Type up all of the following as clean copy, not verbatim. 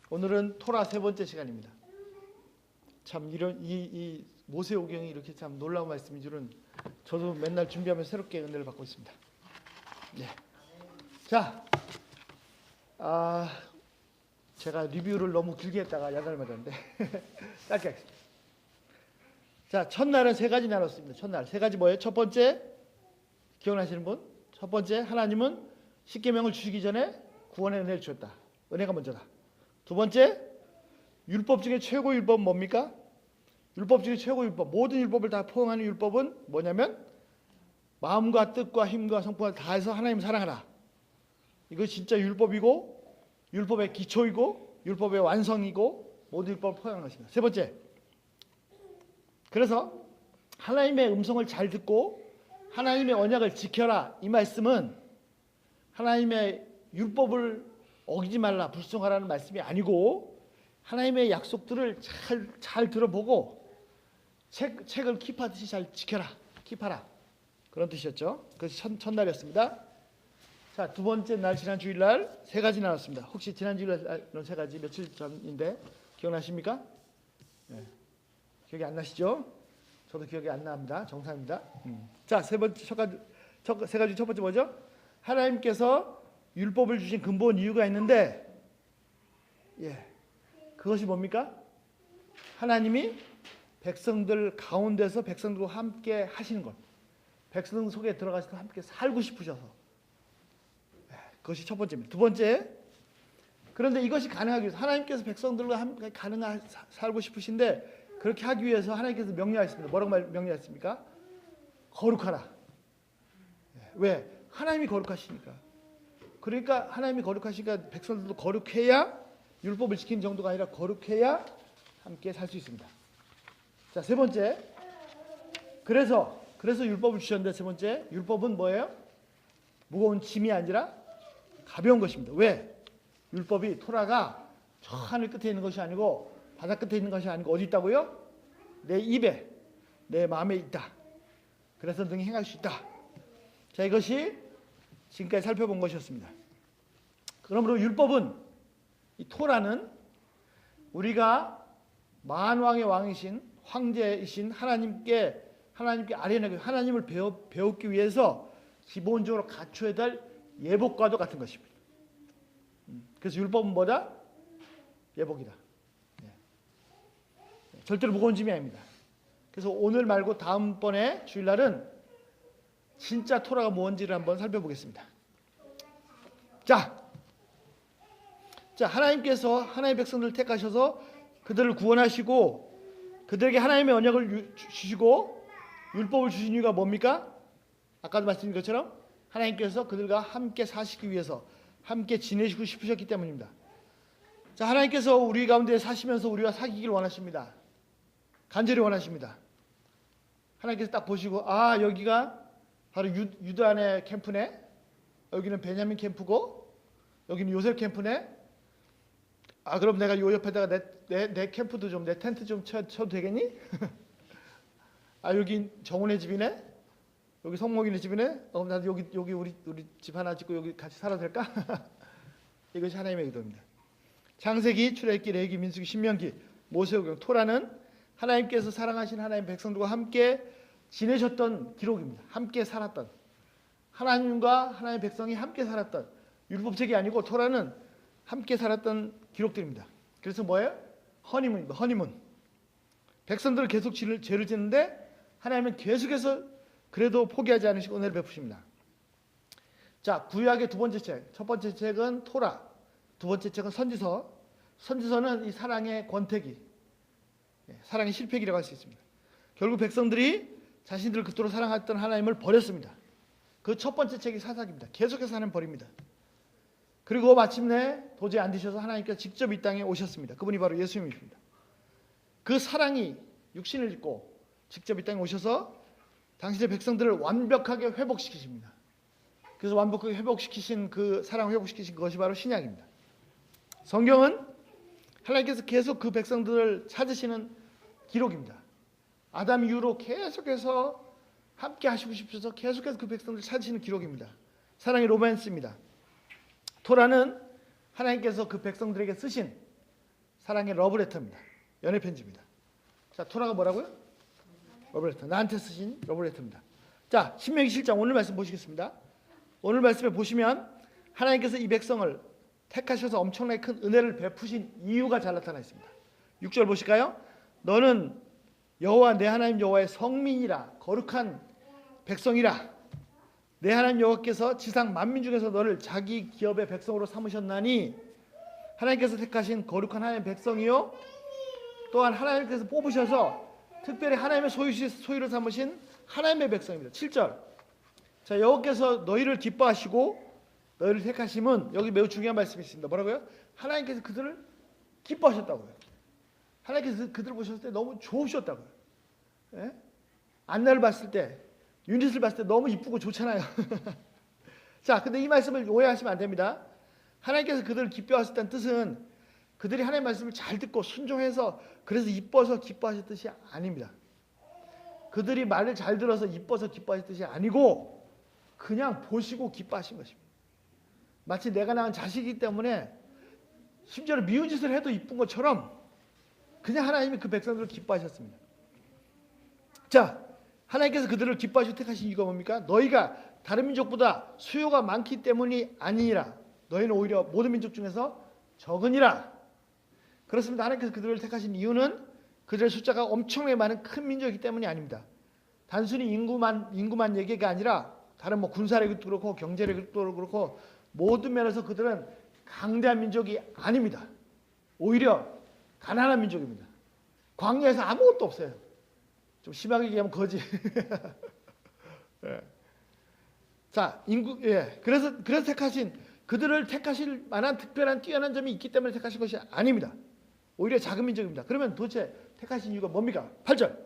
오늘은 토라 세 번째 시간입니다. 참 이런 이 모세오경이 이렇게 참 놀라운 말씀인 줄은 저도 맨날 준비하면서 새롭게 은혜를 받고 있습니다. 네. 자, 제가 리뷰를 너무 길게 했다가 야단을 맞았는데 짧게 하겠습니다. 자, 첫날은 세 가지 나눴습니다. 첫날 세 가지 뭐예요? 첫 번째 기억나시는 분? 첫 번째, 하나님은 십계명을 주시기 전에 구원의 은혜를 주셨다. 은혜가 먼저다. 두 번째, 율법 중에 최고 율법은 뭡니까? 율법 중에 최고 율법, 모든 율법을 다 포함하는 율법은 뭐냐면 마음과 뜻과 힘과 성품을 다해서 하나님을 사랑하라. 이거 진짜 율법이고 율법의 기초이고 율법의 완성이고 모든 율법을 포함한 것입니다. 세 번째, 그래서 하나님의 음성을 잘 듣고 하나님의 언약을 지켜라. 이 말씀은 하나님의 율법을 어기지 말라, 불순하라는 말씀이 아니고 하나님의 약속들을 잘 들어보고 책을 킵하듯이 잘 지켜라, 킵하라, 그런 뜻이었죠. 그래서 첫날이었습니다. 자, 두 번째 날 지난 주일날 세 가지 나눴습니다. 혹시 지난 주일날 세 가지 며칠 전인데 기억나십니까? 네. 기억이 안 나시죠? 저도 기억이 안 납니다. 정상입니다. 자, 세 가지 첫 번째 뭐죠? 하나님께서 율법을 주신 근본 이유가 있는데, 그것이 뭡니까? 하나님이 백성들 가운데서 백성들과 함께 하시는 것, 백성 속에 들어가서 함께 살고 싶으셔서, 그것이 첫 번째입니다. 두 번째, 그런데 이것이 가능하기 위해서 하나님께서 백성들과 함께 살고 싶으신데 그렇게 하기 위해서 하나님께서 명령하셨습니다. 뭐라고 명령하셨습니까? 거룩하라. 왜? 하나님이 거룩하시니까. 그러니까 하나님이 거룩하시니까 백성들도 거룩해야, 율법을 지키는 정도가 아니라 거룩해야 함께 살 수 있습니다. 자, 세 번째, 그래서 율법을 주셨는데, 세 번째, 율법은 뭐예요? 무거운 짐이 아니라 가벼운 것입니다. 왜? 율법이, 토라가 저 하늘 끝에 있는 것이 아니고 바다 끝에 있는 것이 아니고 어디 있다고요? 내 입에, 내 마음에 있다. 그래서 능히 행할 수 있다. 자, 이것이 지금까지 살펴본 것이었습니다. 그러므로 율법은, 이 토라는 우리가 만왕의 왕이신 황제이신 하나님께 아뢰는, 하나님을 배우기 위해서 기본적으로 갖춰야 될 예복과도 같은 것입니다. 그래서 율법은 뭐다? 예복이다. 절대로 무거운 짐이 아닙니다. 그래서 오늘 말고 다음번에 주일날은 진짜 토라가 뭔지를 한번 살펴보겠습니다. 자, 하나님께서 하나님의 백성들을 택하셔서 그들을 구원하시고 그들에게 하나님의 언약을 주시고 율법을 주신 이유가 뭡니까? 아까도 말씀드린 것처럼 하나님께서 그들과 함께 사시기 위해서, 함께 지내시고 싶으셨기 때문입니다. 자, 하나님께서 우리 가운데 사시면서 우리와 사귀기를 원하십니다. 간절히 원하십니다. 하나님께서 딱 보시고, 여기가 바로 유다의 캠프네, 여기는 베냐민 캠프고 여기는 요셉 캠프네. 그럼 내가 요 옆에다가 내 캠프도 좀, 내 텐트 좀 쳐도 되겠니? 여기 정훈의 집이네, 여기 성목이네 집이네. 나도 여기 우리 집 하나 짓고 여기 같이 살아도 될까? 이것이 하나님의 의도입니다. 창세기, 출애굽기, 레위기, 민수기, 신명기, 모세오경, 토라는 하나님께서 사랑하신 하나님 백성들과 함께 지내셨던 기록입니다. 함께 살았던, 하나님과 하나님의 백성이 함께 살았던, 율법책이 아니고 토라는 함께 살았던 기록들입니다. 그래서 뭐예요? 허니문입니다. 허니문. 백성들은 계속 죄를 짓는데 하나님은 계속해서 그래도 포기하지 않으시고 은혜를 베푸십니다. 자, 구약의 두 번째 책, 첫 번째 책은 토라, 두 번째 책은 선지서. 선지서는 이 사랑의 권태기, 사랑의 실패기라고 할 수 있습니다. 결국 백성들이 자신들을 그토록 사랑했던 하나님을 버렸습니다. 그 첫 번째 책이 사사기입니다. 계속해서 하나님 버립니다. 그리고 마침내 도저히 안 되셔서 하나님께서 직접 이 땅에 오셨습니다. 그분이 바로 예수님이십니다. 그 사랑이 육신을 입고 직접 이 땅에 오셔서 당신의 백성들을 완벽하게 회복시키십니다. 그래서 완벽하게 회복시키신, 그 사랑을 회복시키신 것이 바로 신약입니다. 성경은 하나님께서 계속 그 백성들을 찾으시는 기록입니다. 아담 이후로 계속해서 함께 하시고 싶어서 계속해서 그 백성들을 찾으시는 기록입니다. 사랑의 로맨스입니다. 토라는 하나님께서 그 백성들에게 쓰신 사랑의 러브레터입니다. 연애 편지입니다. 자, 토라가 뭐라고요? 러브레터. 나한테 쓰신 러브레터입니다. 자, 신명기 7장 오늘 말씀 보시겠습니다. 오늘 말씀에 보시면 하나님께서 이 백성을 택하셔서 엄청나게 큰 은혜를 베푸신 이유가 잘 나타나 있습니다. 6절 보실까요? 너는 여호와 내 하나님 여호와의 성민이라 거룩한 백성이라. 내 하나님 여호와께서 지상 만민 중에서 너를 자기 기업의 백성으로 삼으셨나니 하나님께서 택하신 거룩한 하나님의 백성이요 또한 하나님께서 뽑으셔서 특별히 하나님의 소유로 삼으신 하나님의 백성입니다. 7절. 자, 여호와께서 너희를 기뻐하시고 너희를 택하심은 여기 매우 중요한 말씀이 있습니다. 뭐라고요? 하나님께서 그들을 기뻐하셨다고요. 하나님께서 그들을 보셨을 때 너무 좋으셨다고요. 예? 안나를 봤을 때, 유닛을 봤을 때 너무 이쁘고 좋잖아요. 자, 근데 이 말씀을 오해하시면 안 됩니다. 하나님께서 그들을 기뻐하셨다는 뜻은 그들이 하나님의 말씀을 잘 듣고 순종해서 그래서 이뻐서 기뻐하실 뜻이 아닙니다. 그들이 말을 잘 들어서 이뻐서 기뻐하실 뜻이 아니고 그냥 보시고 기뻐하신 것입니다. 마치 내가 낳은 자식이기 때문에 심지어 미운 짓을 해도 이쁜 것처럼 그냥 하나님이 그 백성들을 기뻐하셨습니다. 자, 하나님께서 그들을 기뻐하시고 택하신 이유가 뭡니까? 너희가 다른 민족보다 수요가 많기 때문이 아니니라. 너희는 오히려 모든 민족 중에서 적으니라. 그렇습니다. 하나님께서 그들을 택하신 이유는 그들의 숫자가 엄청나게 많은 큰 민족이기 때문이 아닙니다. 단순히 인구만 얘기가 아니라 다른 군사력도 그렇고 경제력도 그렇고 모든 면에서 그들은 강대한 민족이 아닙니다. 오히려 가난한 민족입니다. 광야에서 아무것도 없어요. 좀 심하게 얘기하면 거지. 예. 자, 그래서 그들을 택하실 만한 특별한 뛰어난 점이 있기 때문에 택하신 것이 아닙니다. 오히려 작은 민족입니다. 그러면 도대체 택하신 이유가 뭡니까? 8절.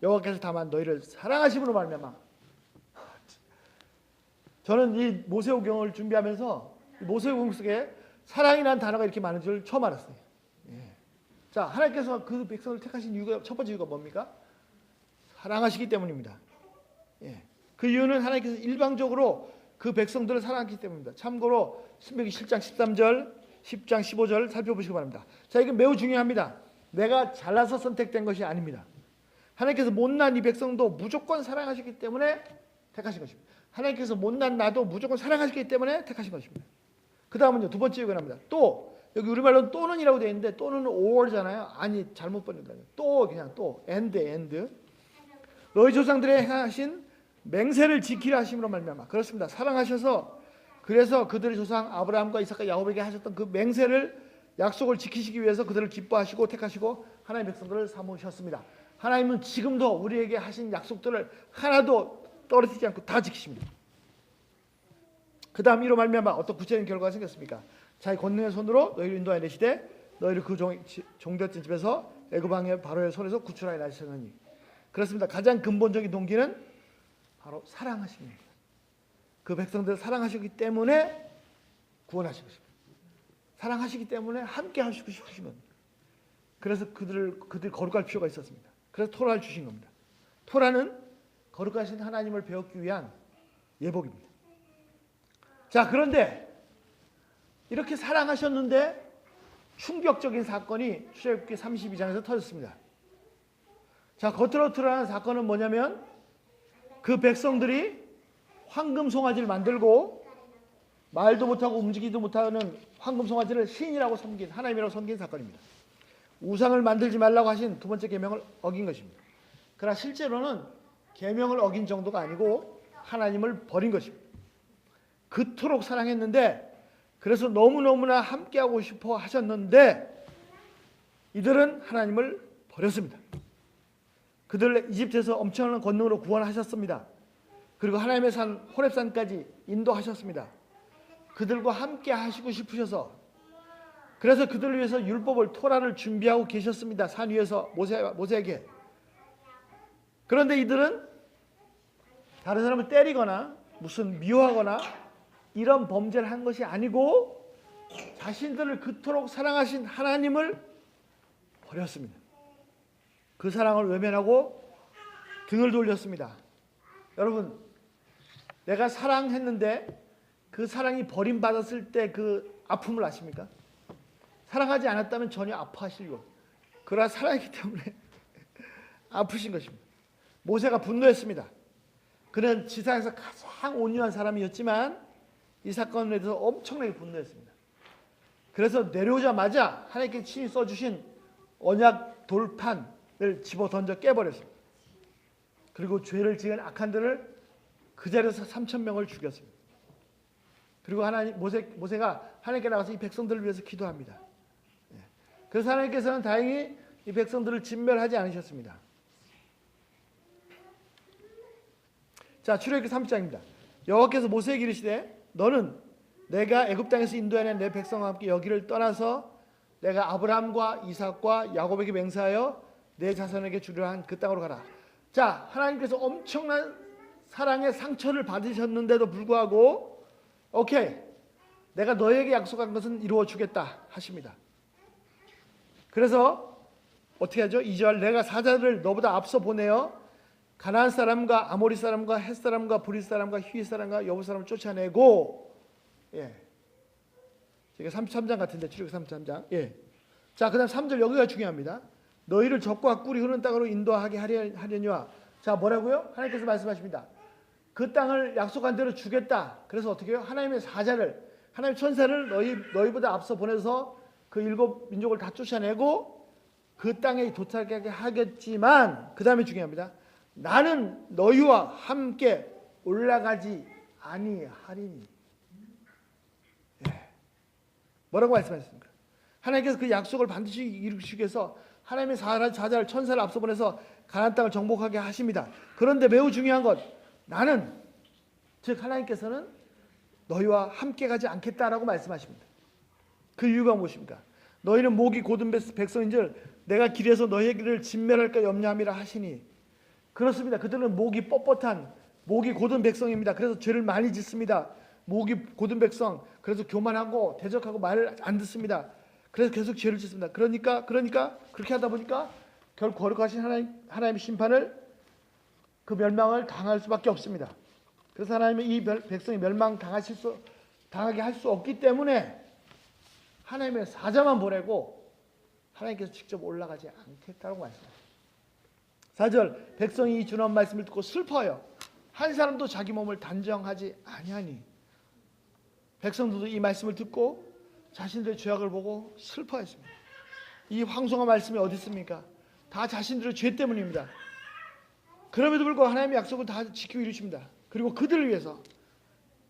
여호와께서 다만 너희를 사랑하심으로 말미암아. 저는 이 모세오경을 준비하면서 모세오경 속에 사랑이라는 단어가 이렇게 많은 줄 처음 알았어요. 예. 자, 하나님께서 그 백성을 택하신 이유가 첫 번째 이유가 뭡니까? 사랑하시기 때문입니다. 예. 그 이유는 하나님께서 일방적으로 그 백성들을 사랑하기 때문입니다. 참고로 신명기 7장 13절, 10장 15절 살펴보시기 바랍니다. 자, 이건 매우 중요합니다. 내가 잘나서 선택된 것이 아닙니다. 하나님께서 못난 이 백성도 무조건 사랑하시기 때문에 택하신 것입니다. 하나님께서 못난 나도 무조건 사랑하시기 때문에 택하신 것입니다. 그 다음은요, 두 번째 이유가 납니다. 또, 여기 우리말로는 또는이라고 되어 있는데 또는 or잖아요. 아니, 잘못 번역다. 또 그냥 또 and 너희 조상들의 행하신 맹세를 지키라 하심으로 말미암아. 그렇습니다. 사랑하셔서 그래서 그들의 조상 아브라함과 이삭과 야곱에게 하셨던 그 맹세를 약속을 지키시기 위해서 그들을 기뻐하시고 택하시고 하나님의 백성들을 삼으셨습니다. 하나님은 지금도 우리에게 하신 약속들을 하나도 떨어지지 않고 다 지키십니다. 그 다음 이로 말미암아 어떤 구체적인 결과가 생겼습니까? 자기 권능의 손으로 너희를 인도하여 내시되 너희를 그 종되었던 집에서 애굽 왕의 바로의 손에서 구출하여 내셨느니. 그렇습니다. 가장 근본적인 동기는 바로 사랑하십니다. 그 백성들을 사랑하시기 때문에 구원하신 것입니다. 사랑하시기 때문에 함께 하시고 싶으신 겁니다. 그래서 그들 거룩할 필요가 있었습니다. 그래서 토라를 주신 겁니다. 토라는 거룩하신 하나님을 배웠기 위한 예복입니다. 자, 그런데 이렇게 사랑하셨는데 충격적인 사건이 출애굽기 32장에서 터졌습니다. 자, 겉으로 드러나는 사건은 뭐냐면 그 백성들이 황금 송아지를 만들고 말도 못하고 움직이지도 못하는 황금 송아지를 신이라고 섬긴, 하나님이라고 섬긴 사건입니다. 우상을 만들지 말라고 하신 두 번째 계명을 어긴 것입니다. 그러나 실제로는 계명을 어긴 정도가 아니고 하나님을 버린 것입니다. 그토록 사랑했는데 그래서 너무너무나 함께하고 싶어 하셨는데 이들은 하나님을 버렸습니다. 그들을 이집트에서 엄청난 권능으로 구원하셨습니다. 그리고 하나님의 산 호렙산까지 인도하셨습니다. 그들과 함께 하시고 싶으셔서 그래서 그들을 위해서 율법을 토라를 준비하고 계셨습니다. 산 위에서 모세에게. 그런데 이들은 다른 사람을 때리거나 무슨 미워하거나 이런 범죄를 한 것이 아니고 자신들을 그토록 사랑하신 하나님을 버렸습니다. 그 사랑을 외면하고 등을 돌렸습니다. 여러분, 내가 사랑했는데 그 사랑이 버림받았을 때 그 아픔을 아십니까? 사랑하지 않았다면 전혀 아파하실 이유. 그러나 사랑했기 때문에 아프신 것입니다. 모세가 분노했습니다. 그는 지상에서 가장 온유한 사람이었지만 이 사건에 대해서 엄청나게 분노했습니다. 그래서 내려오자마자 하나님께 친히 써주신 언약 돌판을 집어 던져 깨버렸습니다. 그리고 죄를 지은 악한들을 그 자리에서 3,000명을 죽였습니다. 그리고 모세가 하나님께 나가서 이 백성들을 위해서 기도합니다. 그래서 하나님께서는 다행히 이 백성들을 진멸하지 않으셨습니다. 자, 출애굽기 3장입니다. 여호와께서 모세에게 이르시되 너는 내가 애굽 땅에서 인도해낸 내 백성과 함께 여기를 떠나서 내가 아브라함과 이삭과 야곱에게 맹세하여 내 자손에게 주리라 한 그 땅으로 가라. 자, 하나님께서 엄청난 사랑의 상처를 받으셨는데도 불구하고 오케이, 내가 너에게 약속한 것은 이루어 주겠다 하십니다. 그래서 어떻게 하죠? 2절 내가 사자를 너보다 앞서 보내어 가나안 사람과 아모리 사람과 헷 사람과 브릿 사람과 히윗 사람과 여부 사람을 쫓아내고, 이게 33장 같은데 출애굽기 33장. 자, 그다음 3절 여기가 중요합니다. 너희를 적과 꿀이 흐르는 땅으로 인도하게 하려니와. 자, 뭐라고요? 하나님께서 말씀하십니다. 그 땅을 약속한 대로 주겠다. 그래서 어떻게 해요? 하나님의 사자를, 하나님의 천사를 너희보다 앞서 보내서 그 7 민족을 다 쫓아내고 그 땅에 도착하게 하겠지만, 그 다음에 중요합니다. 나는 너희와 함께 올라가지 아니하리니. 뭐라고 말씀하셨습니까? 하나님께서 그 약속을 반드시 이루시기 위해서 하나님의 사자를 천사를 앞서 보내서 가나안 땅을 정복하게 하십니다. 그런데 매우 중요한 것, 나는, 즉 하나님께서는 너희와 함께 가지 않겠다라고 말씀하십니다. 그 이유가 무엇입니까? 너희는 목이 곧은 백성인즉 내가 길에서 너희를 진멸할까 염려함이라 하시니. 그렇습니다. 그들은 목이 뻣뻣한, 목이 곧은 백성입니다. 그래서 죄를 많이 짓습니다. 목이 곧은 백성, 그래서 교만하고 대적하고 말을 안 듣습니다. 그래서 계속 죄를 짓습니다. 그러니까 그렇게 하다 보니까 결국 거룩하신 하나님의 심판을, 그 멸망을 당할 수밖에 없습니다. 그래서 하나님의 이 백성이 당하게 할 수 없기 때문에 하나님의 사자만 보내고 하나님께서 직접 올라가지 않겠다고 말씀하십니다. 4절 백성이 이 준엄한 말씀을 듣고 슬퍼요. 한 사람도 자기 몸을 단정하지 아니하니. 백성들도 이 말씀을 듣고 자신들의 죄악을 보고 슬퍼했습니다. 이 황송한 말씀이 어디 있습니까? 다 자신들의 죄 때문입니다. 그럼에도 불구하고 하나님의 약속은 다 지키고 이루십니다. 그리고 그들을 위해서,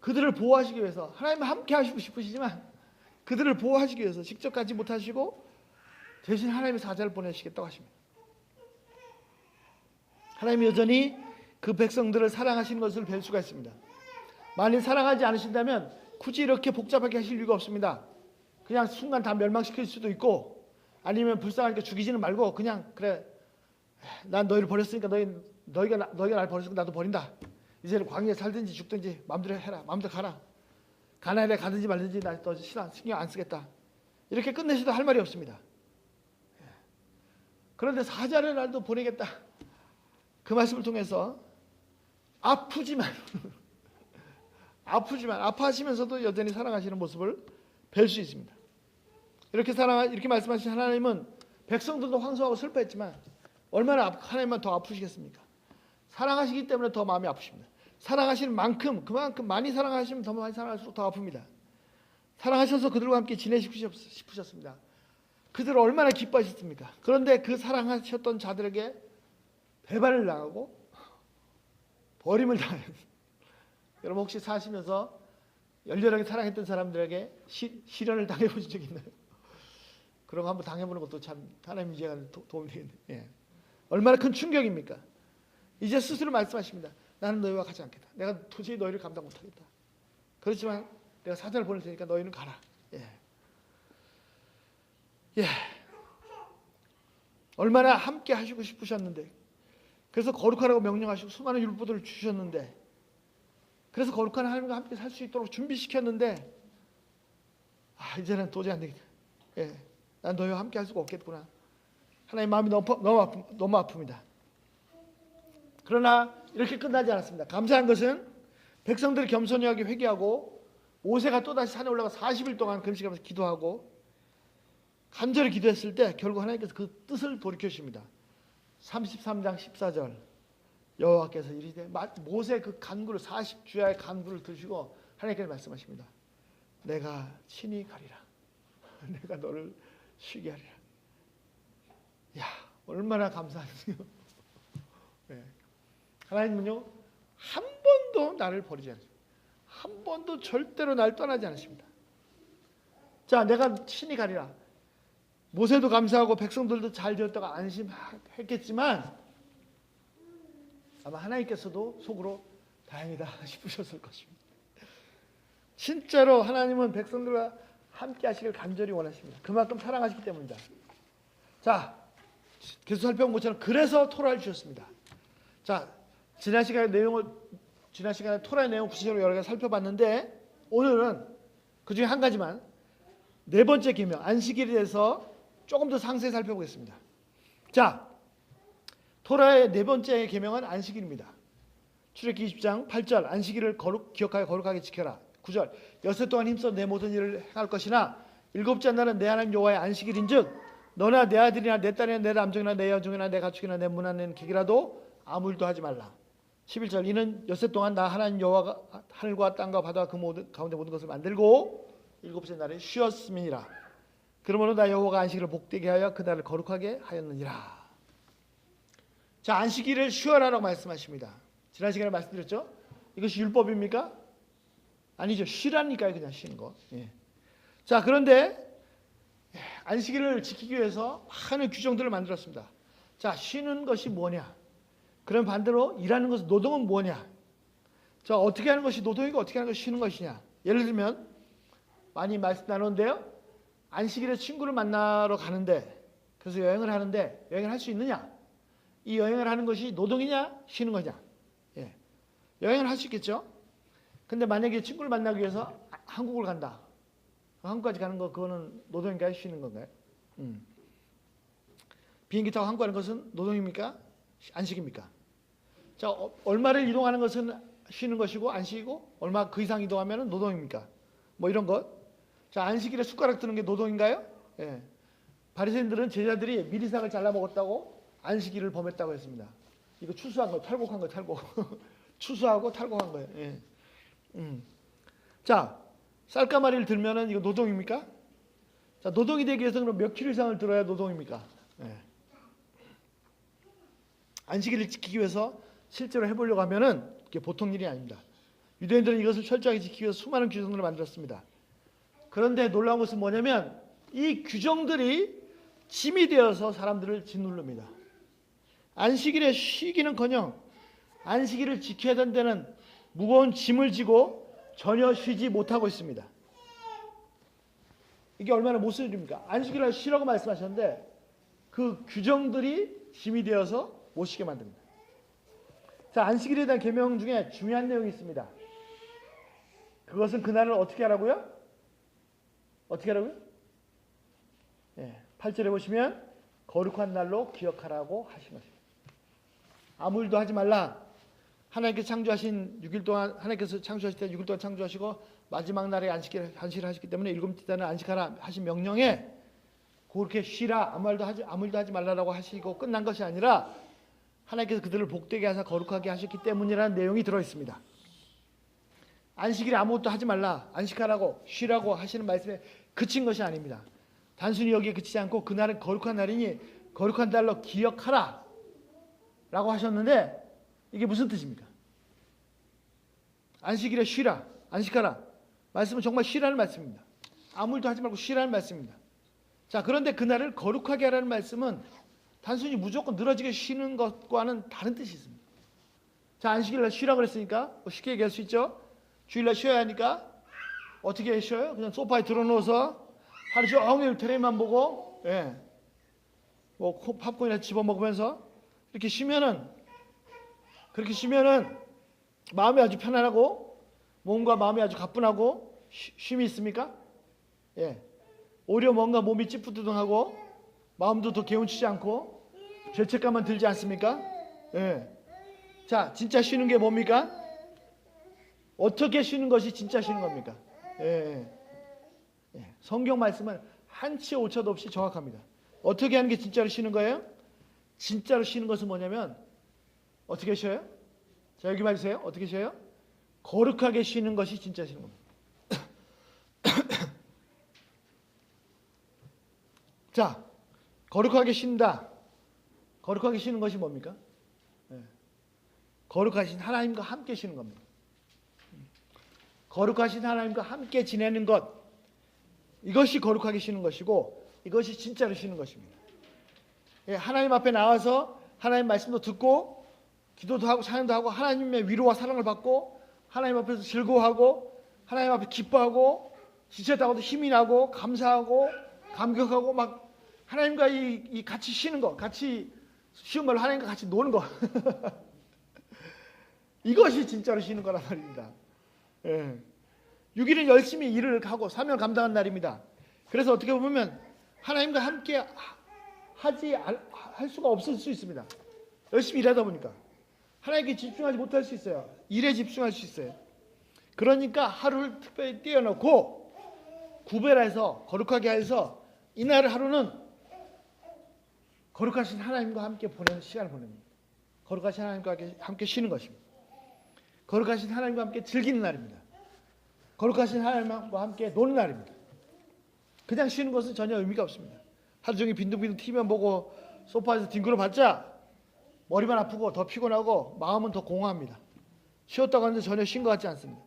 그들을 보호하시기 위해서 하나님과 함께 하시고 싶으시지만 그들을 보호하시기 위해서 직접 가지 못하시고 대신 하나님의 사자를 보내시겠다고 하십니다. 하나님이 여전히 그 백성들을 사랑하시는 것을 뵐 수가 있습니다. 만일 사랑하지 않으신다면 굳이 이렇게 복잡하게 하실 이유가 없습니다. 그냥 순간 다 멸망시킬 수도 있고, 아니면 불쌍하니까 죽이지는 말고 그냥 그래, 난 너희를 버렸으니까 너희가 날 버렸으니까 나도 버린다. 이제는 광야에 살든지 죽든지 마음대로 해라, 마음대로 가라. 가나안에 가든지 말든지 나 너 신경 안 쓰겠다. 이렇게 끝내셔도 할 말이 없습니다. 그런데 사자를 날도 보내겠다. 그 말씀을 통해서 아프지만 아파하시면서도 여전히 사랑하시는 모습을 뵐 수 있습니다. 이렇게 말씀하신 하나님은 백성들도 황송하고 슬퍼했지만 얼마나 하나님만 더 아프시겠습니까? 사랑하시기 때문에 더 마음이 아프십니다. 사랑하시는 만큼, 그만큼 많이 사랑하시면 더 많이 사랑할수록 더 아픕니다. 사랑하셔서 그들과 함께 지내시고 싶으셨습니다. 그들을 얼마나 기뻐하셨습니까? 그런데 그 사랑하셨던 자들에게 배반을 당하고 버림을 당해요. 여러분 혹시 사시면서 열렬하게 사랑했던 사람들에게 시련을 당해보신 적 있나요? 그런 거 한번 당해보는 것도 참 하나님 이해가 도움이 되겠네요. 얼마나 큰 충격입니까? 이제 스스로 말씀하십니다. 나는 너희와 가지 않겠다. 내가 도저히 너희를 감당 못하겠다. 그렇지만 내가 사자를 보낼 테니까 너희는 가라. 얼마나 함께 하시고 싶으셨는데, 그래서 거룩하라고 명령하시고 수많은 율법들을 주셨는데, 그래서 거룩한 하나님과 함께 살 수 있도록 준비시켰는데, 이제는 도저히 안 되겠다. 난 너희와 함께 할 수가 없겠구나. 하나님 마음이 너무 아픕니다. 그러나 이렇게 끝나지 않았습니다. 감사한 것은 백성들이 겸손히 하게 회개하고 모세가 또다시 산에 올라가 40일 동안 금식하면서 기도하고 간절히 기도했을 때 결국 하나님께서 그 뜻을 돌이켜 주십니다. 33장 14절 여호와께서 이르시되 모세 그 간구를 40주야의 간구를 드시고 하나님께서 말씀하십니다. 내가 친히 가리라. 내가 너를 쉬게 하리라. 야, 얼마나 감사하세요. 네. 하나님은요 한 번도 나를 버리지 않습니다. 한 번도 절대로 날 떠나지 않으십니다. 자, 내가 친히 가리라. 모세도 감사하고 백성들도 잘 되었다가 안심했겠지만 아마 하나님께서도 속으로 다행이다 싶으셨을 것입니다. 진짜로 하나님은 백성들과 함께 하시길 간절히 원하십니다. 그만큼 사랑하시기 때문이다. 자, 계속 살펴본 것처럼 그래서 토라를 주셨습니다. 자, 지난 시간에 토라의 내용을 구체적으로 여러 가지 살펴봤는데 오늘은 그 중에 한 가지만 네 번째 계명 안식일에 대해서 조금 더 상세히 살펴보겠습니다. 자, 토라의 네 번째 계명은 안식일입니다. 출애굽기 20장 8절 안식일을 기억하여 거룩하게 지켜라. 9절 여섯 동안 힘써 내 모든 일을 행할 것이나 일곱째 날은 내 하나님 여호와의 안식일인즉 너나 내 아들이나 내 딸이나 내 남종이나 내 여종이나 내 가축이나 내 문 안에 객이라도 아무 일도 하지 말라. 11절 이는 엿새 동안 나 하나님 여호와가 하늘과 땅과 바다와 그 모든 가운데 모든 것을 만들고 일곱째 날에 쉬었음이니라. 그러므로 나 여호와가 안식일을 복되게 하여 그 날을 거룩하게 하였느니라. 자, 안식일을 쉬어라라고 말씀하십니다. 지난 시간에 말씀드렸죠? 이것이 율법입니까? 아니죠. 쉬라니까요. 그냥 쉬는 거. 예. 자, 그런데 안식일을 지키기 위해서 많은 규정들을 만들었습니다. 자, 쉬는 것이 뭐냐? 그럼 반대로 일하는 것은 노동은 뭐냐? 자, 어떻게 하는 것이 노동이고 어떻게 하는 것이 쉬는 것이냐? 예를 들면 많이 말씀 나누는데요. 안식일에 친구를 만나러 가는데 그래서 여행을 하는데 여행을 할 수 있느냐? 이 여행을 하는 것이 노동이냐? 쉬는 거냐? 예. 여행을 할 수 있겠죠? 근데 만약에 친구를 만나기 위해서 한국을 간다. 한국까지 가는 거 그거는 노동인가요? 쉬는 건가요? 비행기 타고 한국 가는 것은 노동입니까? 안식입니까? 자, 얼마를 이동하는 것은 쉬는 것이고 안식이고 얼마 그 이상 이동하면 노동입니까? 뭐 이런 것. 자, 안식일에 숟가락 드는 게 노동인가요? 예. 바리새인들은 제자들이 미리삭을 잘라 먹었다고 안식일을 범했다고 했습니다. 이거 추수한 거, 탈곡한 거, 탈곡. 추수하고 탈곡한 거예요. 예. 자, 쌀가마리를 들면은 이거 노동입니까? 자, 노동이 되기 위해서 그럼 몇 킬로 이상을 들어야 노동입니까? 예. 안식일을 지키기 위해서 실제로 해보려고 하면은 이게 보통 일이 아닙니다. 유대인들은 이것을 철저하게 지키기 위해서 수많은 규정들을 만들었습니다. 그런데 놀라운 것은 뭐냐면 이 규정들이 짐이 되어서 사람들을 짓누릅니다. 안식일에 쉬기는커녕 안식일을 지켜야 된다는 무거운 짐을 지고 전혀 쉬지 못하고 있습니다. 이게 얼마나 못쓸 일입니까? 안식일을 쉬라고 말씀하셨는데 그 규정들이 짐이 되어서 못 쉬게 만듭니다. 자, 안식일에 대한 계명 중에 중요한 내용이 있습니다. 그것은 그날을 어떻게 하라고요? 어떻게 하라고요? 예, 8절에 보시면 거룩한 날로 기억하라고 하신 것입니다. 아무 일도 하지 말라. 하나님께서 창조하신 6일 동안 하나님께서 창조하실 때 6일 동안 창조하시고 마지막 날에 안식일을 하시기 때문에 일곱째 날은 안식하라 하신 명령에 그렇게 쉬라 아무 일도 하지 말라라고 하시고 끝난 것이 아니라 하나님께서 그들을 복되게 하사 거룩하게 하셨기 때문이라는 내용이 들어 있습니다. 안식일에 아무것도 하지 말라, 안식하라고 쉬라고 하시는 말씀에 그친 것이 아닙니다. 단순히 여기에 그치지 않고 그날은 거룩한 날이니 거룩한 날로 기억하라 라고 하셨는데 이게 무슨 뜻입니까? 안식일에 쉬라, 안식하라. 말씀은 정말 쉬라는 말씀입니다. 아무 일도 하지 말고 쉬라는 말씀입니다. 자, 그런데 그날을 거룩하게 하라는 말씀은 단순히 무조건 늘어지게 쉬는 것과는 다른 뜻이 있습니다. 자, 안식일날 쉬라고 그랬으니까 뭐 쉽게 얘기할 수 있죠. 주일날 쉬어야 하니까 어떻게 쉬어요? 그냥 소파에 들어누워서 하루 종일 텔레비만 보고 뭐 팝콘이나 집어 먹으면서 이렇게 쉬면은 그렇게 쉬면은 마음이 아주 편안하고 몸과 마음이 아주 가뿐하고 쉼이 있습니까? 예. 오히려 뭔가 몸이 찌뿌드둥하고 마음도 더 개운치지 않고 죄책감만 들지 않습니까? 예. 자, 진짜 쉬는 게 뭡니까? 어떻게 쉬는 것이 진짜 쉬는 겁니까? 예. 예. 성경 말씀은 한치 오차도 없이 정확합니다. 어떻게 하는 게 진짜로 쉬는 거예요? 진짜로 쉬는 것은 뭐냐면 어떻게 쉬어요? 자, 여기 봐주세요. 어떻게 쉬어요? 거룩하게 쉬는 것이 진짜 쉬는 겁니다. 자, 거룩하게 쉰다. 거룩하게 쉬는 것이 뭡니까? 거룩하신 하나님과 함께 쉬는 겁니다. 거룩하신 하나님과 함께 지내는 것, 이것이 거룩하게 쉬는 것이고 이것이 진짜로 쉬는 것입니다. 하나님 앞에 나와서 하나님 말씀도 듣고 기도도 하고 찬양도 하고 하나님의 위로와 사랑을 받고 하나님 앞에서 즐거워하고 하나님 앞에 기뻐하고 지쳤다고도 힘이 나고 감사하고 감격하고 막 하나님과 이 같이 쉬는 거, 같이 쉬운 말로 하나님과 같이 노는 거 이것이 진짜로 쉬는 거란 말입니다. 6일은 열심히 일을 하고 사명을 감당한 날입니다. 그래서 어떻게 보면 하나님과 함께 할 수가 없을 수 있습니다. 열심히 일하다 보니까 하나님께 집중하지 못할 수 있어요. 일에 집중할 수 있어요. 그러니까 하루를 특별히 떼어놓고 구별해서 거룩하게 해서 이날 하루는 거룩하신 하나님과 함께 보내는 시간을 보냅니다. 거룩하신 하나님과 함께 쉬는 것입니다. 거룩하신 하나님과 함께 즐기는 날입니다. 거룩하신 하나님과 함께 노는 날입니다. 그냥 쉬는 것은 전혀 의미가 없습니다. 하루 종일 빈둥빈둥 TV만 보고 소파에서 뒹굴어봤자 머리만 아프고 더 피곤하고 마음은 더 공허합니다. 쉬었다고 하는데 전혀 쉰 것 같지 않습니다.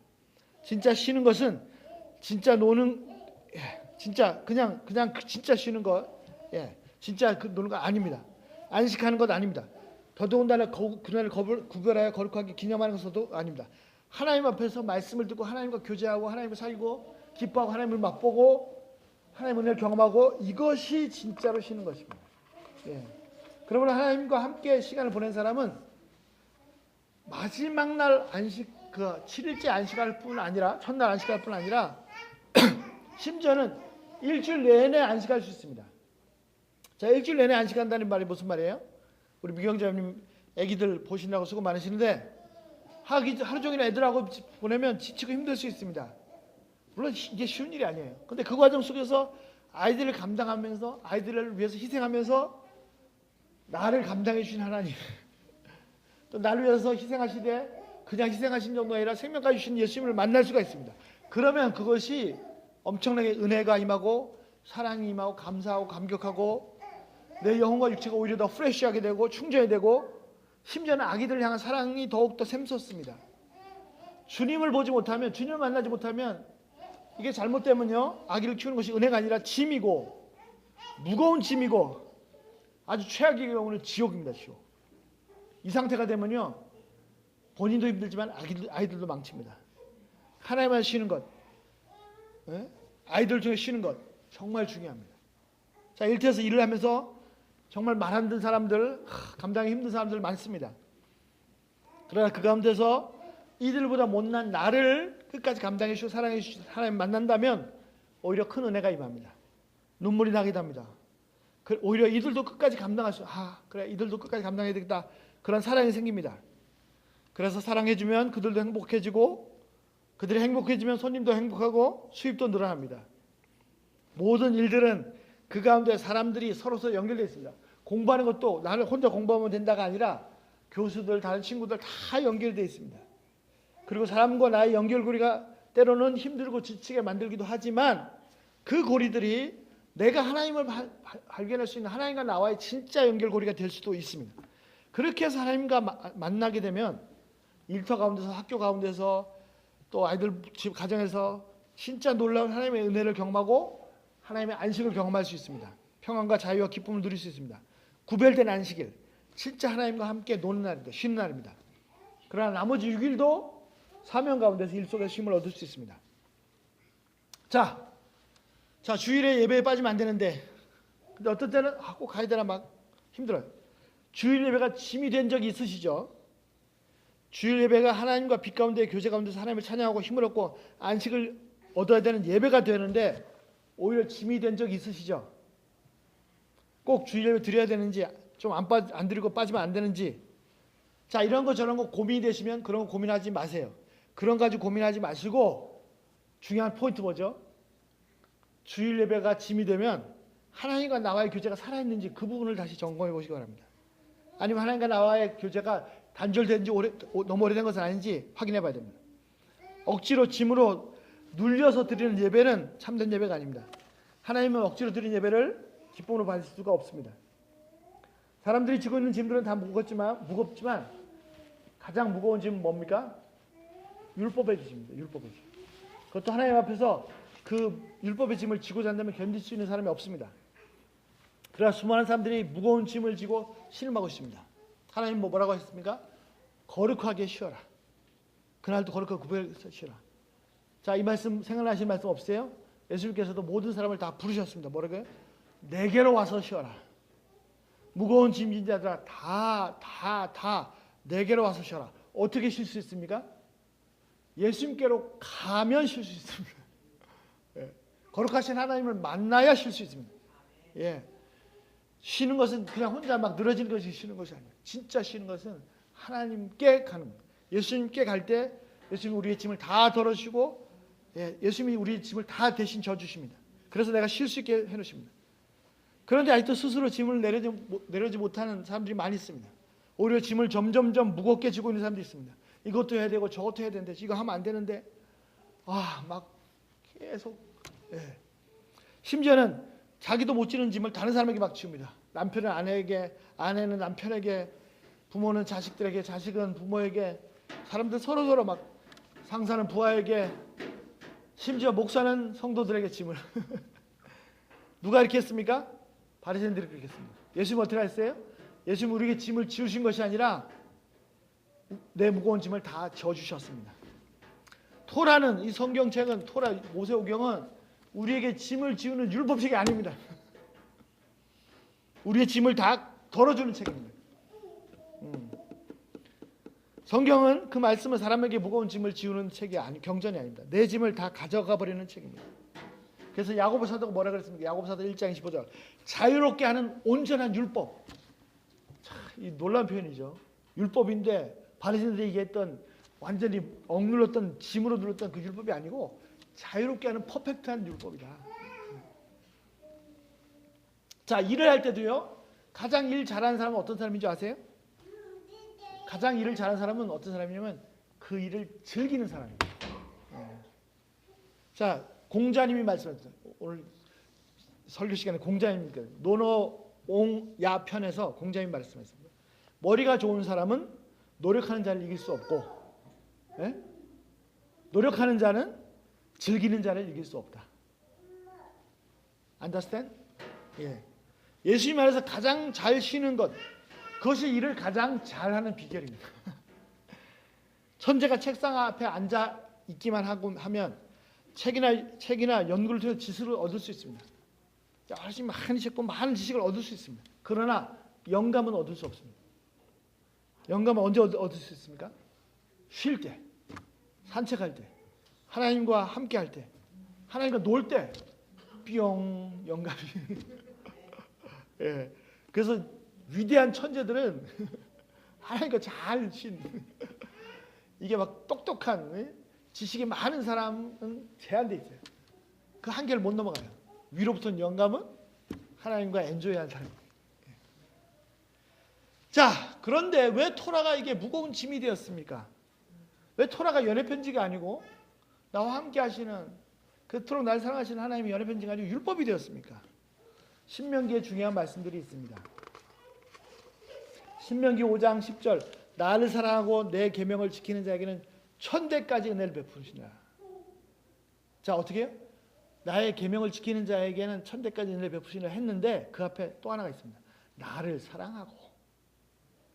진짜 쉬는 것은 진짜 노는 진짜 그냥 진짜 쉬는 것, 진짜 노는 거 아닙니다. 안식하는 것 아닙니다. 더더군다나 그날을 구별하여 거룩하게 기념하는 것도 아닙니다. 하나님 앞에서 말씀을 듣고 하나님과 교제하고 하나님을 사귀고 기뻐하고 하나님을 맛보고 하나님의 은혜를 경험하고 이것이 진짜로 쉬는 것입니다. 그러므로 하나님과 함께 시간을 보낸 사람은 마지막 날 안식, 7일째 안식할 뿐 아니라 첫날 안식할 뿐 아니라 심지어는 일주일 내내 안식할 수 있습니다. 자, 일주일 내내 안식한다는 말이 무슨 말이에요? 우리 미경자님 애기들 보시느라고 수고 많으시는데 하루 종일 애들하고 보내면 지치고 힘들 수 있습니다. 물론 이게 쉬운 일이 아니에요. 근데 그 과정 속에서 아이들을 감당하면서 아이들을 위해서 희생하면서 나를 감당해 주신 하나님 또 나를 위해서 희생하시되 그냥 희생하신 정도가 아니라 생명까지 주신 예수님을 만날 수가 있습니다. 그러면 그것이 엄청나게 은혜가 임하고 사랑이 임하고 감사하고 감격하고 내 영혼과 육체가 오히려 더 프레시하게 되고 충전이 되고 심지어는 아기들을 향한 사랑이 더욱더 샘솟습니다. 주님을 보지 못하면 주님을 만나지 못하면 이게 잘못되면요 아기를 키우는 것이 은혜가 아니라 짐이고 무거운 짐이고 아주 최악의 경우는 지옥입니다. 지옥. 이 상태가 되면요 본인도 힘들지만 아이들도 망칩니다. 하나님만 쉬는 것, 아이들 중에 쉬는 것 정말 중요합니다. 자, 일터에서 일을 하면서 정말 말 안 듣는 사람들, 감당이 힘든 사람들 많습니다. 그러나 그 가운데서 이들보다 못난 나를 끝까지 감당해 주시고 사랑해 주시고 하나님 만난다면 오히려 큰 은혜가 임합니다. 눈물이 나기도 합니다. 오히려 이들도 끝까지 감당할 수, 그래 이들도 끝까지 감당해야 되겠다. 그런 사랑이 생깁니다. 그래서 사랑해주면 그들도 행복해지고 그들이 행복해지면 손님도 행복하고 수입도 늘어납니다. 모든 일들은 그 가운데 사람들이 서로서 연결되어 있습니다. 공부하는 것도 나는 혼자 공부하면 된다가 아니라 교수들, 다른 친구들 다 연결되어 있습니다. 그리고 사람과 나의 연결고리가 때로는 힘들고 지치게 만들기도 하지만 그 고리들이 내가 하나님을 발견할 수 있는 하나님과 나와의 진짜 연결고리가 될 수도 있습니다. 그렇게 해서 하나님과 만나게 되면 일터 가운데서 학교 가운데서 또 아이들 집 가정에서 진짜 놀라운 하나님의 은혜를 경험하고 하나님의 안식을 경험할 수 있습니다. 평안과 자유와 기쁨을 누릴 수 있습니다. 구별된 안식일, 진짜 하나님과 함께 노는 날입니다. 쉬는 날입니다. 그러나 나머지 6일도 사명 가운데서 일 속에서 쉼을 얻을 수 있습니다. 자 주일에 예배에 빠지면 안 되는데 근데 어떤 때는 꼭 가야 되나 막 힘들어요. 주일 예배가 짐이 된 적이 있으시죠? 주일 예배가 하나님과 빛 가운데 교제 가운데서 하나님을 찬양하고 힘을 얻고 안식을 얻어야 되는 예배가 되는데 오히려 짐이 된 적이 있으시죠? 꼭 주일 예배 드려야 되는지 좀 안 드리고 빠지면 안 되는지 자 이런 거 저런 거 고민이 되시면 그런 거 고민하지 마세요. 그런 거 가지고 고민하지 마시고 중요한 포인트 뭐죠? 주일 예배가 짐이 되면 하나님과 나와의 교제가 살아있는지 그 부분을 다시 점검해 보시기 바랍니다. 아니면 하나님과 나와의 교제가 단절된 지 너무 오래된 것은 아닌지 확인해 봐야 됩니다. 억지로 짐으로 눌려서 드리는 예배는 참된 예배가 아닙니다. 하나님은 억지로 드리는 예배를 기쁨으로 받을 수가 없습니다. 사람들이 지고 있는 짐들은 다 무겁지만 가장 무거운 짐은 뭡니까? 율법의 짐입니다. 율법의 짐. 그것도 하나님 앞에서 그 율법의 짐을 지고 잔다면 견딜 수 있는 사람이 없습니다. 그러나 수많은 사람들이 무거운 짐을 지고 신음하고 있습니다. 하나님 뭐라고 하셨습니까? 거룩하게 쉬어라. 그날도 거룩하게 구별해서 쉬어라. 자, 이 말씀 생각나시는 말씀 없으세요? 예수님께서도 모든 사람을 다 부르셨습니다. 뭐라고요? 내게로 와서 쉬어라. 무거운 짐진 자들아 다 내게로 와서 쉬어라. 어떻게 쉴 수 있습니까? 예수님께로 가면 쉴 수 있습니다. 예. 거룩하신 하나님을 만나야 쉴 수 있습니다. 예. 쉬는 것은 그냥 혼자 막 늘어지는 것이 쉬는 것이 아니에요. 진짜 쉬는 것은 하나님께 가는 거예요. 예수님께 갈 때 예수님이 우리의 짐을 다 덜어주시고, 예수님이 우리의 짐을 다 대신 져주십니다. 그래서 내가 쉴 수 있게 해놓으십니다. 그런데 아직도 스스로 짐을 내려지 못하는 사람들이 많이 있습니다. 오히려 짐을 점점점 무겁게 지고 있는 사람들이 있습니다. 이것도 해야 되고 저것도 해야 되는데 이거 하면 안 되는데 막 계속 심지어는 자기도 못 지는 짐을 다른 사람에게 막 지웁니다. 남편은 아내에게, 아내는 남편에게, 부모는 자식들에게, 자식은 부모에게, 사람들 서로 막 상사는 부하에게, 심지어 목사는 성도들에게 짐을 누가 이렇게 했습니까? 바리새인들이 그렇게 했습니다. 예수님 어떻게 하셨어요? 예수님 우리에게 짐을 지우신 것이 아니라 내 무거운 짐을 다 져주셨습니다. 토라는, 이 성경책은, 토라 모세오경은 우리에게 짐을 지우는 율법책이 아닙니다. 우리의 짐을 다 덜어주는 책입니다. 성경은, 그 말씀은 사람에게 무거운 짐을 지우는 책이 경전이 아닙니다. 내 짐을 다 가져가 버리는 책입니다. 그래서 야고보 사도가 뭐라 그랬습니까? 야고보 사도 1장 25절. 자유롭게 하는 온전한 율법. 참, 이 놀라운 표현이죠. 율법인데 바리새인들이 얘기했던, 완전히 억눌렀던, 짐으로 눌렀던 그 율법이 아니고 자유롭게 하는 퍼펙트한 율법이다. 자, 일을 할 때도요, 가장 일 잘하는 사람은 어떤 사람인 줄 아세요? 가장 일을 잘하는 사람은 어떤 사람이냐면 그 일을 즐기는 사람입니다. 자, 공자님이 말씀하셨어요. 오늘 설교 시간에 공자님이니까 노노옹야 편에서 공자님이 말씀하셨습니다. 머리가 좋은 사람은 노력하는 자를 이길 수 없고, 노력하는 자는 즐기는 자를 이길 수 없다. Understand? 예수님 안에서 가장 잘 쉬는 것, 그것이 일을 가장 잘하는 비결입니다. 천재가 책상 앞에 앉아 있기만 하면 책이나 연구를 통해 지식을 얻을 수 있습니다. 열심히 많이 책고 많은 지식을 얻을 수 있습니다. 그러나 영감은 얻을 수 없습니다. 영감은 언제 얻을 수 있습니까? 쉴 때, 산책할 때, 하나님과 함께 할 때, 하나님과 놀 때, 뿅, 영감이. 그래서 위대한 천재들은 하나님과 잘 쉰, 이게 막 똑똑한, 지식이 많은 사람은 제한돼 있어요. 그 한계를 못 넘어가요. 위로부터 영감은 하나님과 엔조이한 사람. 자, 그런데 왜 토라가 이게 무거운 짐이 되었습니까? 왜 토라가 연애 편지가 아니고 나와 함께 하시는, 그토록 날 사랑하시는 하나님의 연애 편지가 아니고 율법이 되었습니까? 신명기에 중요한 말씀들이 있습니다. 신명기 5장 10절. 나를 사랑하고 내 계명을 지키는 자에게는 천대까지 은혜를 베푸시라. 자, 어떻게 해요? 나의 계명을 지키는 자에게는 천대까지 은혜를 베푸시라 했는데 그 앞에 또 하나가 있습니다. 나를 사랑하고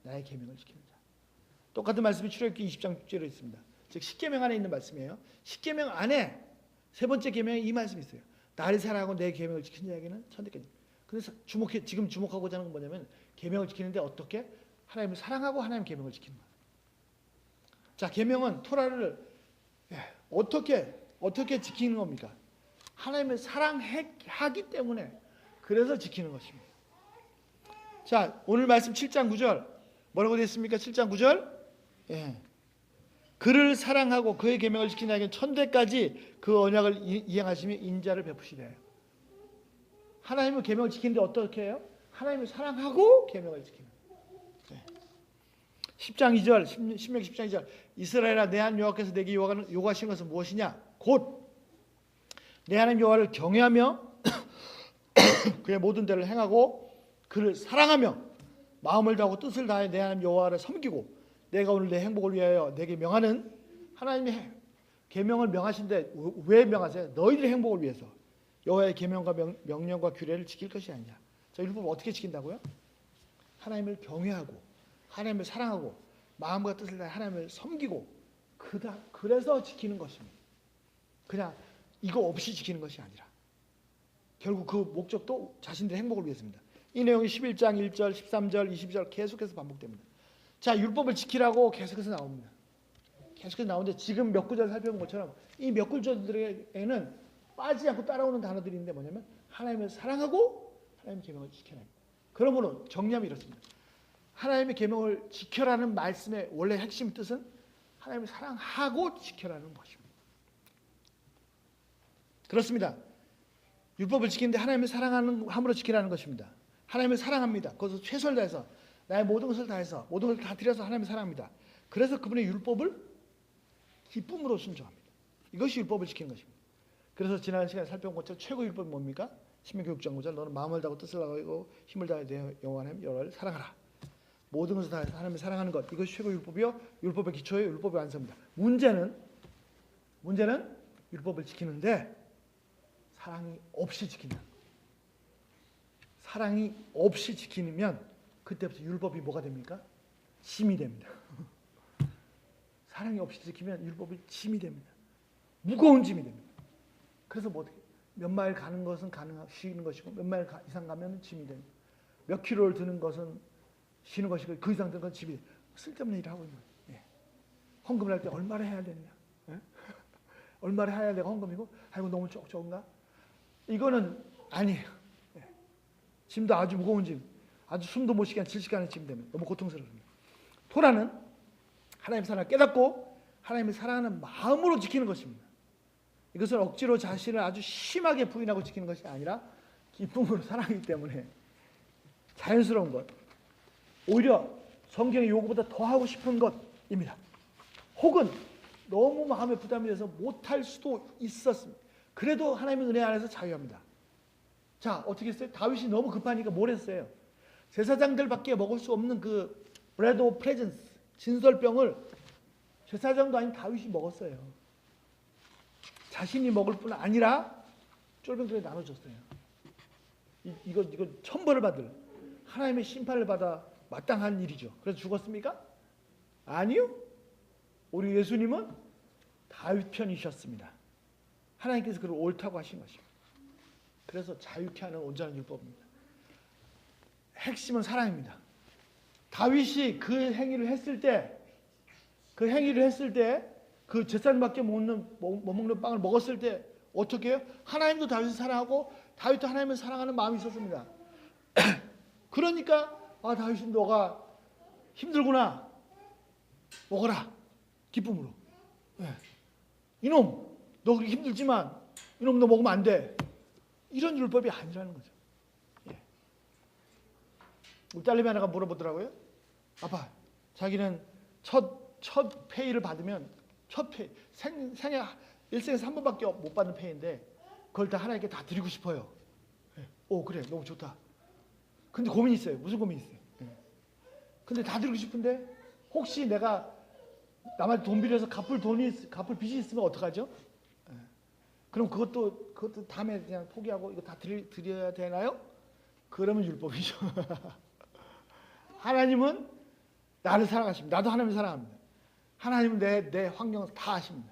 나의 계명을 지키는 자. 똑같은 말씀이 출애굽기 20장 6절에 있습니다. 즉 십계명 안에 있는 말씀이에요. 십계명 안에 세 번째 계명에 이 말씀이 있어요. 나를 사랑하고 내 계명을 지키는 자에게는 천대까지. 그래서 지금 주목하고자 하는 건 뭐냐면 계명을 지키는데 어떻게? 하나님을 사랑하고 하나님 계명을 지키는 거예요. 자, 계명은 토라를 어떻게 지키는 겁니까? 하나님을 사랑하기 때문에, 그래서 지키는 것입니다. 자, 오늘 말씀 7장 9절 뭐라고 되어 있습니까? 7장 9절. 그를 사랑하고 그의 계명을 지키는 자에게는 천대까지 그 언약을 이행하시며 인자를 베푸시래요. 하나님의 계명을 지키는데 어떻게 해요? 하나님을 사랑하고 계명을 지키는. 10장 2절, 신명기 10장 2절. 이스라엘아, 내 하나님 여호와께서 내게 요구하신 것은 무엇이냐? 곧 내 하나님 여호와를 경외하며 그의 모든 대를 행하고 그를 사랑하며 마음을 다하고 뜻을 다해 내 하나님 여호와를 섬기고 내가 오늘 내 행복을 위하여 내게 명하는. 하나님의 계명을 명하신데 왜 명하세요? 너희들의 행복을 위해서. 여호와의 계명과 명령과 규례를 지킬 것이 아니냐. 자, 율법을 어떻게 지킨다고요? 하나님을 경외하고 하나님을 사랑하고 마음과 뜻을 다해 하나님을 섬기고 그래서 지키는 것입니다. 그냥 이거 없이 지키는 것이 아니라 결국 그 목적도 자신들의 행복을 위해서입니다. 이 내용이 11장 1절, 13절, 20절 계속해서 반복됩니다. 자, 율법을 지키라고 계속해서 나옵니다. 계속해서 나오는데 지금 몇 구절 살펴본 것처럼 이 몇 구절들에는 빠지지 않고 따라오는 단어들이 있는데 뭐냐면 하나님을 사랑하고 하나님의 계명을 지켜라. 그러므로 정리하면 이렇습니다. 하나님의 계명을 지켜라는 말씀의 원래 핵심 뜻은 하나님을 사랑하고 지켜라는 것입니다. 그렇습니다. 율법을 지키는데 하나님을 사랑함으로 지키라는 것입니다. 하나님을 사랑합니다. 그것을 최선을 다해서 나의 모든 것을 다해서 모든 것을 다 드려서 하나님을 사랑합니다. 그래서 그분의 율법을 기쁨으로 순종합니다. 이것이 율법을 지키는 것입니다. 그래서 지난 시간에 살펴본 것처럼 최고 율법이 뭡니까? 신명기 6장 9절 너는 마음을 다하고 뜻을 다하고 힘을 다해 내 여호와 하나님 여호와를 사랑하라. 모든 것을 다해서 하나님을 사랑하는 것, 이것이 최고 율법이요 율법의 기초예요. 율법의 완성입니다. 문제는 율법을 지키는데 사랑이 없이 지킨다. 사랑이 없이 지키면 그때부터 율법이 뭐가 됩니까? 짐이 됩니다. 사랑이 없이 지키면 율법이 짐이 됩니다. 무거운 짐이 됩니다. 그래서 뭐 어떻게 몇 마일 가는 것은 쉬는 것이고 몇 마일 이상 가면 짐이 됩니다. 몇 킬로를 드는 것은 쉬는 것이고 그 이상 드는 건 짐이 됩니다. 쓸데없는 일을 하고 있는 거예요. 예. 헌금을 할 때 얼마나 해야 되느냐? 예? 얼마나 해야 내가 헌금이고 아이고 너무 적은가? 이거는 아니에요. 예. 짐도 아주 무거운 짐, 아주 숨도 못 쉬게 한 7시간의 짐 되면 너무 고통스럽습니다. 토라는 하나님의 사랑을 깨닫고 하나님을 사랑하는 마음으로 지키는 것입니다. 이것은 억지로 자신을 아주 심하게 부인하고 지키는 것이 아니라 기쁨으로 사랑하기 때문에 자연스러운 것, 오히려 성경의 요구보다 더 하고 싶은 것입니다. 혹은 너무 마음에 부담이 돼서 못할 수도 있었습니다. 그래도 하나님의 은혜 안에서 자유합니다. 자, 어떻게 했어요? 다윗이 너무 급하니까 뭘 했어요? 제사장들밖에 먹을 수 없는 그 bread of presence, 진설병을 제사장도 아닌 다윗이 먹었어요. 자신이 먹을 뿐 아니라 쫄병들에 나눠줬어요. 이거 천벌을 받을 하나님의 심판을 받아 마땅한 일이죠. 그래서 죽었습니까? 아니요. 우리 예수님은 다윗 편이셨습니다. 하나님께서 그를 옳다고 하신 것입니다. 그래서 자유케 하는 온전한 율법입니다. 핵심은 사랑입니다. 다윗이 그 행위를 했을 때 그 제사장밖에 못 먹는 빵을 먹었을 때 어떻게 해요? 하나님도 다윗을 사랑하고 다윗도 하나님을 사랑하는 마음이 있었습니다. 그러니까 다윗은 너가 힘들구나. 먹어라. 기쁨으로. 네. 이놈 너 그렇게 힘들지만 이놈 너 먹으면 안 돼. 이런 율법이 아니라는 거죠. 예. 우리 딸내미 하나가 물어보더라고요. 아빠, 자기는 첫 페이를 받으면 첫 페이, 생애 일생에서 한 번밖에 못 받는 페이인데 그걸 다 하나님께 다 드리고 싶어요. 예. 오, 그래, 너무 좋다. 근데 고민이 있어요. 무슨 고민이 있어요? 예. 근데 다 드리고 싶은데 혹시 내가 남한테 돈 빌려서 갚을 빚이 있으면 어떡하죠? 예. 그럼 그것도 다음에 그냥 포기하고 이거 다 드려야 되나요? 그러면 율법이죠. 하나님은 나를 사랑하십니다. 나도 하나님을 사랑합니다. 하나님은 내 환경을 다 아십니다.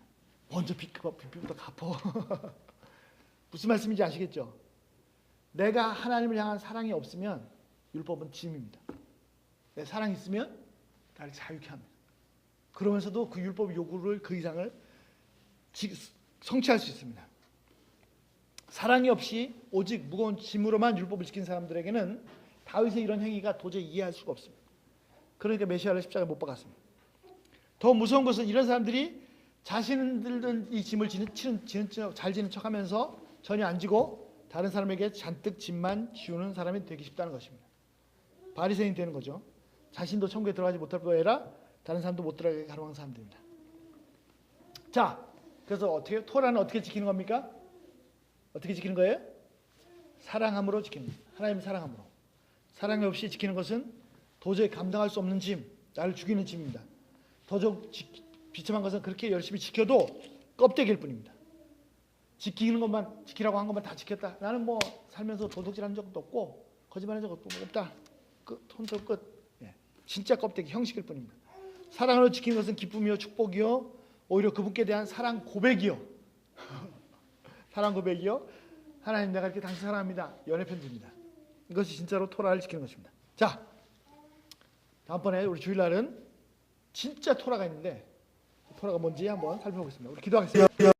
먼저 빚부터 갚어. 무슨 말씀인지 아시겠죠? 내가 하나님을 향한 사랑이 없으면 율법은 짐입니다. 내 사랑이 있으면 나를 자유케 합니다. 그러면서도 그 율법 요구를 그 이상을 성취할 수 있습니다. 사랑이 없이 오직 무거운 짐으로만 율법을 지킨 사람들에게는 다윗의 이런 행위가 도저히 이해할 수가 없습니다. 그러니까 메시아를 십자가에 못 박았습니다. 더 무서운 것은 이런 사람들이 자신들은 이 짐을 잘 지는 척하면서 전혀 안 지고 다른 사람에게 잔뜩 짐만 지우는 사람이 되기 쉽다는 것입니다. 바리새인이 되는 거죠. 자신도 천국에 들어가지 못할 뿐 아니라 다른 사람도 못 들어가게 가로막는 사람들입니다. 자, 그래서 어떻게 토라는 어떻게 지키는 겁니까? 어떻게 지키는 거예요? 사랑함으로 지키는 겁니다. 하나님의 사랑함으로. 사랑이 없이 지키는 것은 도저히 감당할 수 없는 짐, 나를 죽이는 짐입니다. 비참한 것은 그렇게 열심히 지켜도 껍데기일 뿐입니다. 지키는 것만, 지키라고 한 것만 다 지켰다. 나는 뭐 살면서 도둑질한 적도 없고 거짓말한 적도 없다. 혼자 끝. 예. 진짜 껍데기, 형식일 뿐입니다. 사랑으로 지키는 것은 기쁨이요 축복이요 오히려 그분께 대한 사랑 고백이요. 사랑 고백이요. 하나님 내가 이렇게 당신 사랑합니다. 연애 편지입니다. 이것이 진짜로 토라를 지키는 것입니다. 자, 다음번에 우리 주일날은 진짜 토라가 있는데 토라가 뭔지 한번 살펴보겠습니다. 우리 기도하겠습니다.